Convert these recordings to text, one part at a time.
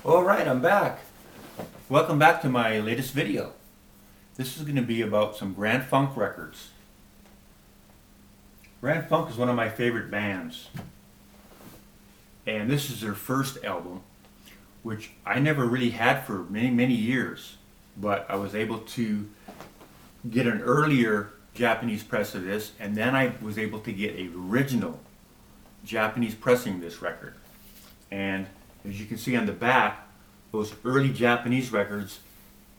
Alright, I'm back. Welcome back to my latest video. This is going to be about some Grand Funk records. Grand Funk is one of my favorite bands. And this is their first album, which I never really had for many years. But I was able to get an earlier Japanese press of this, and then I was able to get a original Japanese pressing of this record. And as you can see on the back, those early Japanese records,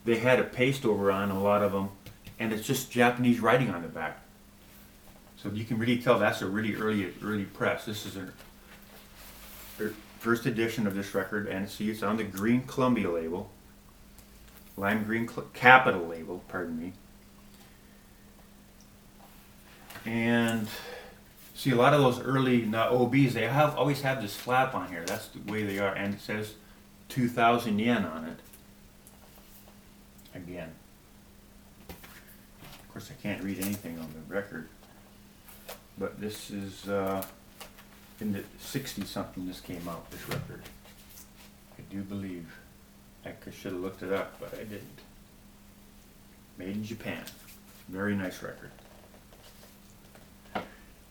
they had a paste over on a lot of them, and it's just Japanese writing on the back. So you can really tell that's a really early press. This is their first edition of this record, and see it's on the green Columbia label, lime green Capital label, pardon me. And see a lot of those early OBs, they always have this flap on here. That's the way they are, and it says 2,000 yen on it. Again, of course, I can't read anything on the record, but this is in the 60 something. This came out. This record, I do believe. I should have looked it up, but I didn't. Made in Japan. Very nice record.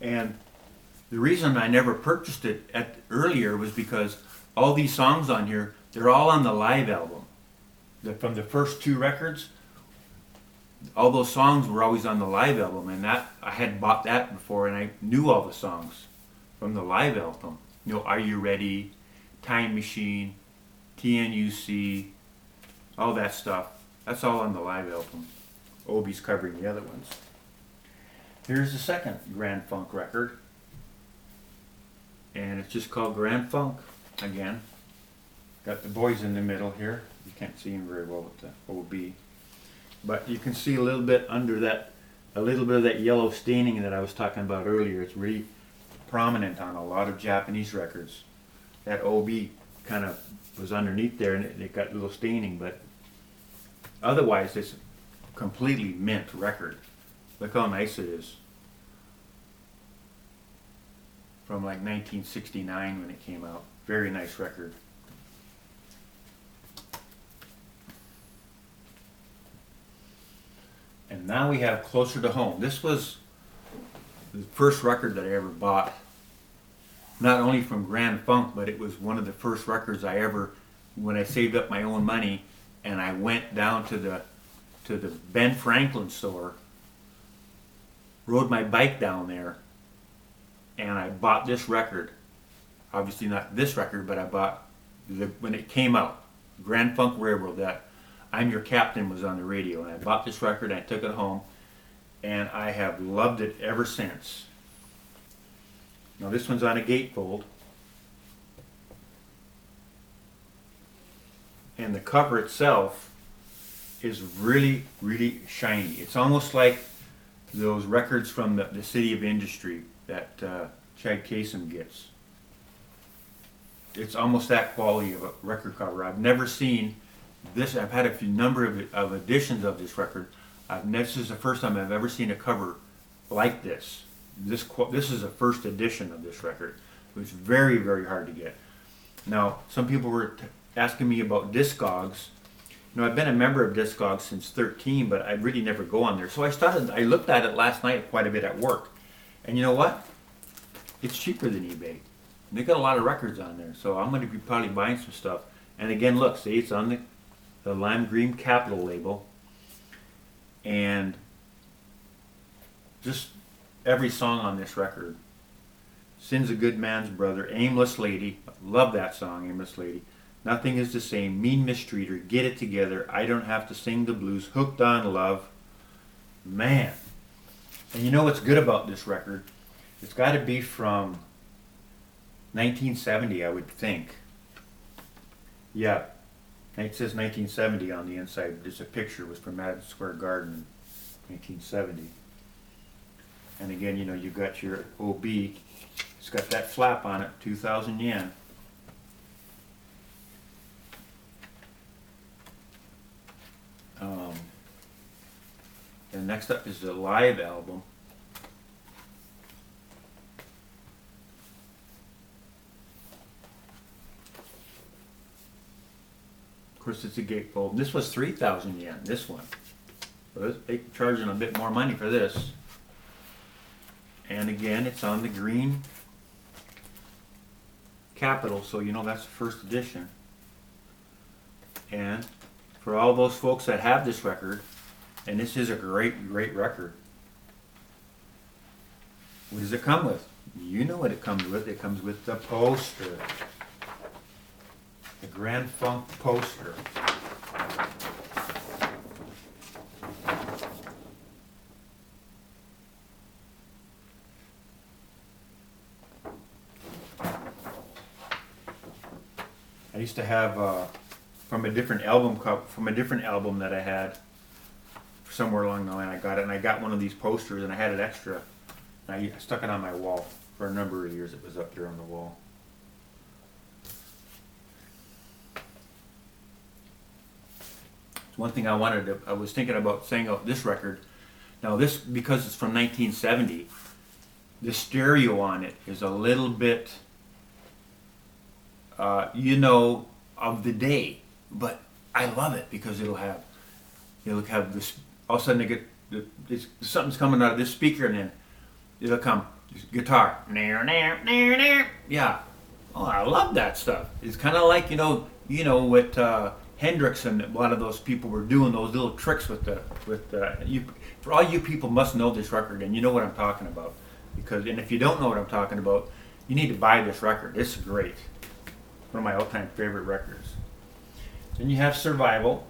And the reason I never purchased it earlier was because all these songs on here, they're all on the live album. From the first two records, all those songs were always on the live album, and that I had bought that before, and I knew all the songs from the live album. You know, Are You Ready, Time Machine, TNUC, all that stuff. That's all on the live album. Obi's covering the other ones. Here's the second Grand Funk record, and it's just called Grand Funk again. Got the boys in the middle here. You can't see them very well with the OB, but you can see a little bit under that, a little bit of that yellow staining that I was talking about earlier. It's really prominent on a lot of Japanese records. That OB kind of was underneath there, and it got a little staining, but otherwise it's a completely mint record. Look how nice it is. From like 1969 when it came out. Very nice record. And now we have Closer to Home. This was the first record that I ever bought. Not only from Grand Funk, but it was one of the first records I ever, when I saved up my own money and I went down to the Ben Franklin store, rode my bike down there, and I bought this record. Obviously not this record, but I bought when it came out, Grand Funk Railroad, that I'm Your Captain was on the radio, and I bought this record and I took it home, and I have loved it ever since. Now this one's on a gatefold, and the cover itself is really shiny. It's almost like those records from the City of Industry that Chad Kasem gets. It's almost that quality of a record cover. I've never seen this. I've had a few number of editions of this record. This is the first time I've ever seen a cover like this. This is the first edition of this record. It was very hard to get. Now, some people were asking me about Discogs. You know, I've been a member of Discogs since 13, but I really never go on there. So I looked at it last night quite a bit at work. And you know what? It's cheaper than eBay. They got a lot of records on there, so I'm going to be probably buying some stuff. And again, look, see, it's on the lime green Capital label. And just every song on this record. Sin's a Good Man's Brother, Aimless Lady, love that song, Aimless Lady. Nothing is the Same, Mean Mistreater, Get It Together, I Don't Have to Sing the Blues, Hooked on Love. Man. And you know what's good about this record? It's got to be from 1970, I would think. Yeah, it says 1970 on the inside. There's a picture. It was from Madison Square Garden in 1970. And again, you know, you've got your OB. It's got that flap on it, 2,000 yen. And next up is the live album. Of course, it's a gatefold. This was 3,000 yen, this one. So they're charging a bit more money for this. And again, it's on the green capital, so you know that's the first edition. And for all those folks that have this record, and this is a great, great record. What does it come with? You know what it comes with. It comes with the poster. The Grand Funk poster. I used to have from a different album that I had somewhere along the line. I got it, and I got one of these posters, and I had it extra. And I stuck it on my wall for a number of years. It was up there on the wall. One thing I was thinking about saying out this record. Now this, because it's from 1970, the stereo on it is a little bit, you know, of the day. But I love it because it'll have this. All of a sudden, something's coming out of this speaker, and then it'll come guitar. Yeah. Oh, I love that stuff. It's kind of like you know what. Hendrix and a lot of those people were doing those little tricks with you. For all you people must know this record, and you know what I'm talking about. And if you don't know what I'm talking about, you need to buy this record. It's great. One of my all-time favorite records. Then you have Survival.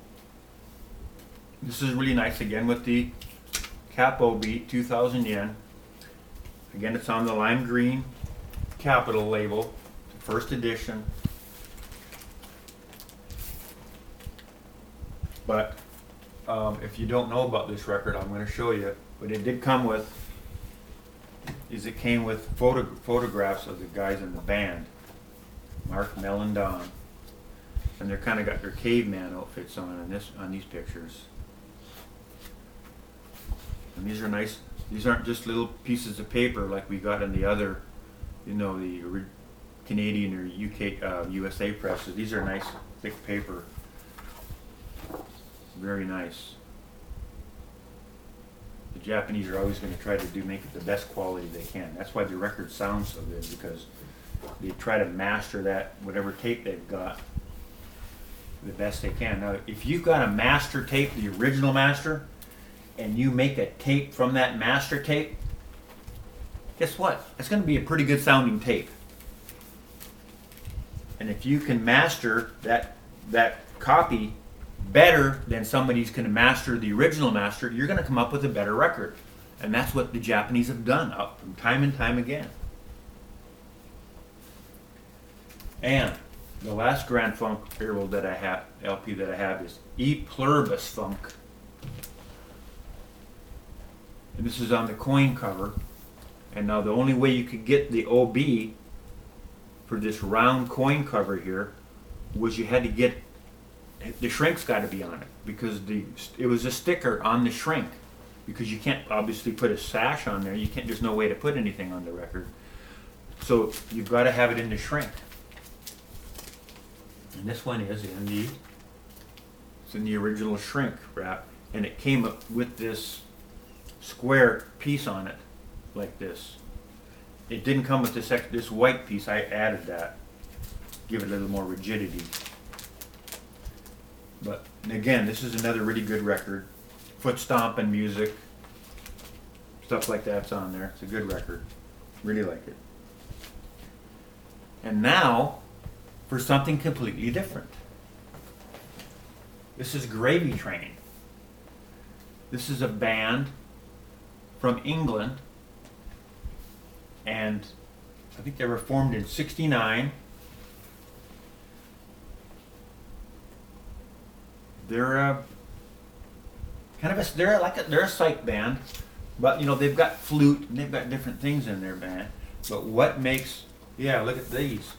This is really nice again with the capo beat, 2,000 yen. Again, it's on the lime green capital label, first edition. But if you don't know about this record, I'm going to show you. What it did come with is it came with photographs of the guys in the band, Mark, Mel, and Don, and they're kind of got their caveman outfits on these pictures. And these are nice. These aren't just little pieces of paper like we got in the other, you know, the Canadian or UK, USA presses. These are nice, thick paper. Very nice. The Japanese are always going to try to make it the best quality they can. That's why the record sounds so good, because they try to master that, whatever tape they've got, the best they can. Now, if you've got a master tape, the original master, and you make a tape from that master tape, guess what? It's going to be a pretty good sounding tape. And if you can master that copy better than somebody's going to master the original master, you're going to come up with a better record. And that's what the Japanese have done time and time again. And the last Grand Funk LP that I have is E Pluribus Funk. And this is on the coin cover. And now the only way you could get the OB for this round coin cover here was you had to get the shrink's got to be on it, because it was a sticker on the shrink, because you can't obviously put a sash on there. You can't. There's no way to put anything on the record, so you've got to have it in the shrink. And this one is in the original shrink wrap, and it came up with this square piece on it, like this. It didn't come with this white piece. I added that, give it a little more rigidity. But again, this is another really good record. Foot stomping music, stuff like that's on there. It's a good record. Really like it. And now, for something completely different. This is Gravy Train. This is a band from England, and I think they were formed in '69. They're they're a psych band, but you know they've got flute and they've got different things in their band. But what makes look at these.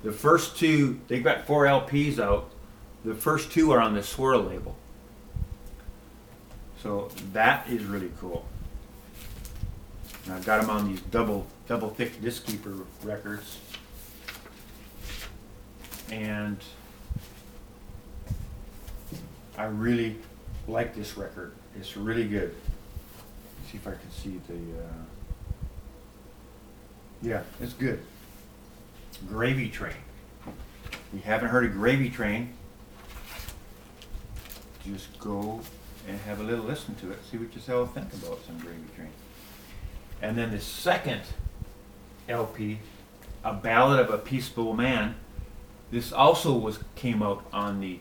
The first two, they've got 4 LPs out. The first 2 are on the Swirl label. So that is really cool. And I've got them on these double thick Disc Keeper records. And I really like this record. It's really good. Let's see if I can see the. Yeah, it's good. Gravy Train. If you haven't heard of Gravy Train, just go and have a little listen to it. See what yourself think about some Gravy Train. And then the second LP, A Ballad of a Peaceful Man. This also came out on the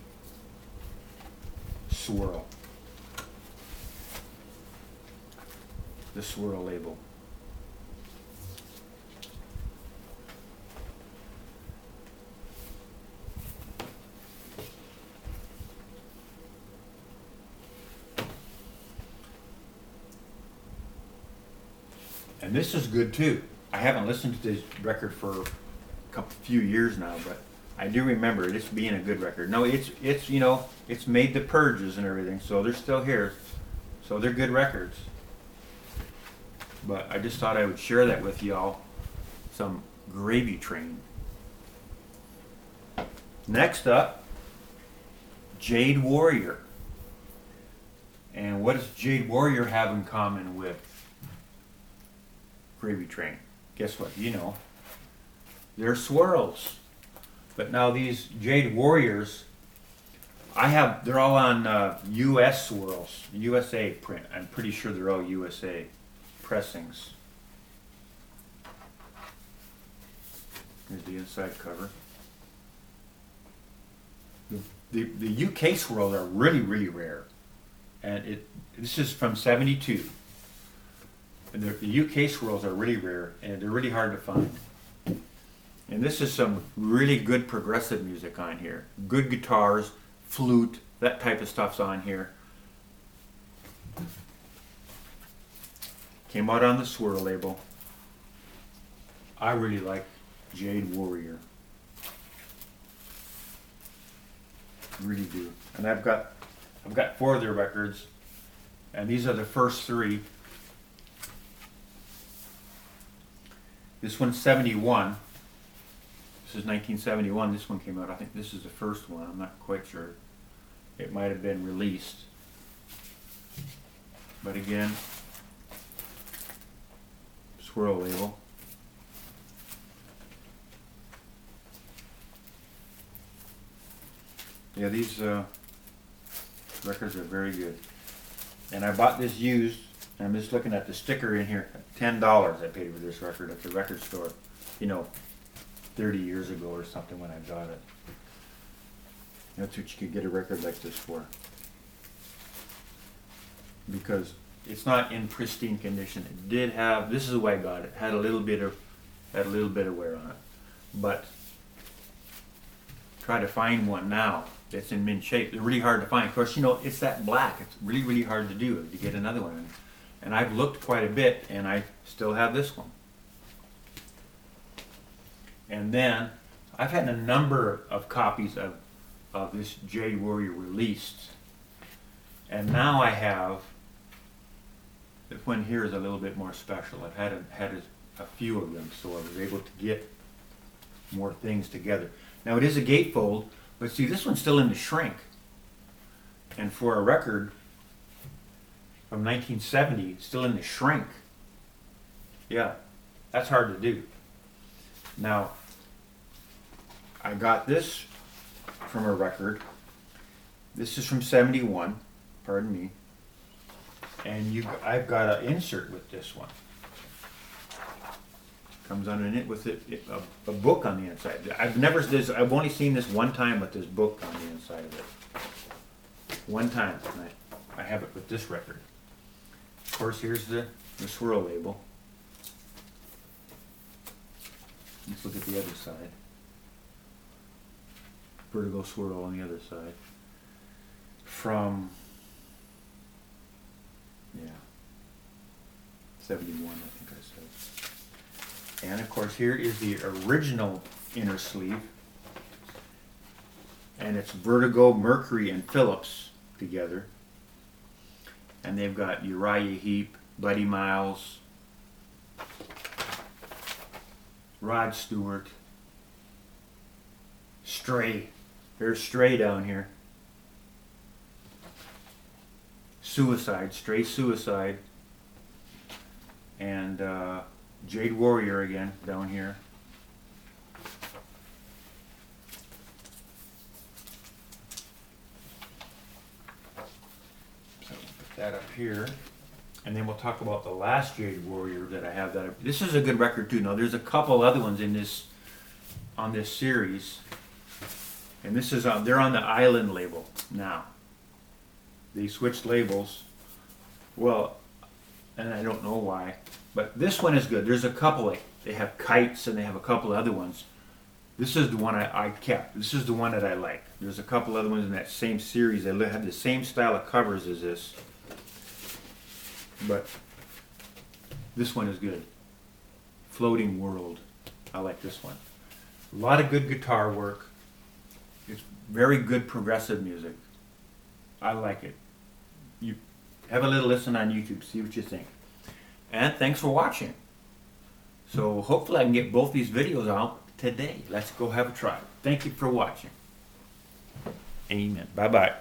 Swirl. The Swirl label. And this is good too. I haven't listened to this record for a few years now, but I do remember this being a good record. No, it's you know, it's made the purges and everything, so they're still here. So they're good records. But I just thought I would share that with y'all. Some Gravy Train. Next up, Jade Warrior. And what does Jade Warrior have in common with Gravy Train? Guess what? You know. They're swirls. But now these Jade Warriors, they're all on US swirls, USA print. I'm pretty sure they're all USA pressings. Here's the inside cover. The UK swirls are really, really rare. And this is from '72. And the UK swirls are really rare, and they're really hard to find. And this is some really good progressive music on here. Good guitars, flute, that type of stuff's on here. Came out on the Swirl label. I really like Jade Warrior. Really do. And I've got 4 of their records, and these are the first 3. This one's 71. This is 1971. This one came out. I think this is the first one. I'm not quite sure. It might have been released. But again, Swirl label. Yeah, these records are very good. And I bought this used. I'm just looking at the sticker in here. $10 I paid for this record at the record store. You know, 30 years ago or something when I got it. That's what you could get a record like this for. Because it's not in pristine condition. It did have, this is the way I got it, had a little bit of wear on it. But try to find one now that's in mint shape. They're really hard to find. Of course, you know, it's that black. It's really, really hard to do to get another one. And I've looked quite a bit, and I still have this one. And then I've had a number of copies of this Jade Warrior released. And now I have, this one here is a little bit more special. I've had a few of them, so I was able to get more things together. Now it is a gatefold, but see, this one's still in the shrink. And for a record from 1970, still in the shrink. Yeah, that's hard to do. Now, I got this from a record. This is from '71, pardon me. And I've got an insert with this one. Comes underneath with a book on the inside. I've only seen this one time with this book on the inside of it. One time, and I have it with this record. Of course, here's the Swirl label. Let's look at the other side. Vertigo Swirl on the other side. From, 71, I think I said. And of course, here is the original inner sleeve. And it's Vertigo, Mercury, and Phillips together. And they've got Uriah Heep, Buddy Miles, Rod Stewart, Stray. There's Stray down here. Suicide, Stray Suicide, and Jade Warrior again down here. So put that up here, and then we'll talk about the last Jade Warrior that I have. This is a good record too. Now there's a couple other ones in this on this series, and this is they're on the Island label now. They switched labels. Well, and I don't know why, but this one is good. There's a couple, like they have Kites and they have a couple other ones. This is the one I kept. This is the one that I like. There's a couple other ones in that same series. They have the same style of covers as this, but this one is good. Floating World. I like this one. A lot of good guitar work. It's very good progressive music. I like it. You have a little listen on YouTube, see what you think. And thanks for watching. So hopefully I can get both these videos out today. Let's go have a try. Thank you for watching. Amen. Bye-bye.